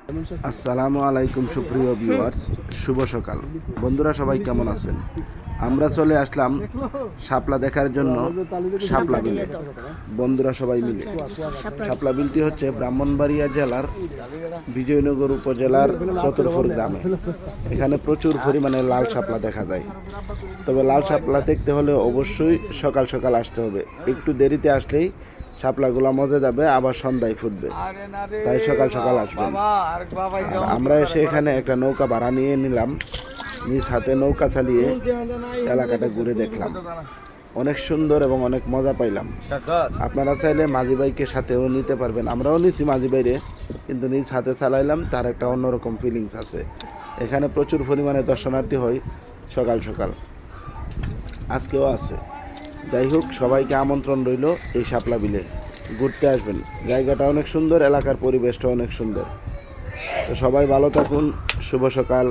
আসসালামু আলাইকুম সুপ্রিয় ভিউয়ার্স, শুভ সকাল। বন্ধুরা সবাই কেমন আছেন? আমরা চলে আসলাম শাপলা দেখার জন্য শাপলা বিলে। বন্ধুরা সবাই মিলে, শাপলা বিলটি হচ্ছে ব্রাহ্মণবাড়িয়া জেলার বিজয়নগর উপজেলার চতুরপুর গ্রামে। এখানে প্রচুর পরিমাণে লাল শাপলা দেখা যায়। তবে লাল শাপলা দেখতে হলে অবশ্যই সকাল সকাল আসতে হবে। একটু দেরিতে আসলেই শাপলাগুলা মজে যাবে, আবার সন্ধ্যায় ফুটবে, তাই সকাল সকাল আসবেন। আর আমরা এসে এখানে একটা নৌকা ভাড়া নিয়ে নিলাম, নিজ হাতে নৌকা চালিয়ে এলাকাটা ঘুরে দেখলাম। অনেক সুন্দর এবং অনেক মজা পাইলাম। আপনারা চাইলে মাঝি ভাইকে সাথেও নিতে পারবেন। আমরাও নিচ্ছি মাঝি ভাইরে, কিন্তু নিজ হাতে চালাইলাম, তার একটা অন্যরকম ফিলিংস আছে। এখানে প্রচুর পরিমাণে দর্শনার্থী হয় সকাল সকাল, আজকেও আছে। যাই হোক, সবাইকে আমন্ত্রণ রইল এই শাপলা বিলে ঘুরতে আসবেন। জায়গাটা অনেক সুন্দর, এলাকার পরিবেশটা অনেক সুন্দর। তো সবাই ভালো থাকুন, শুভ সকাল।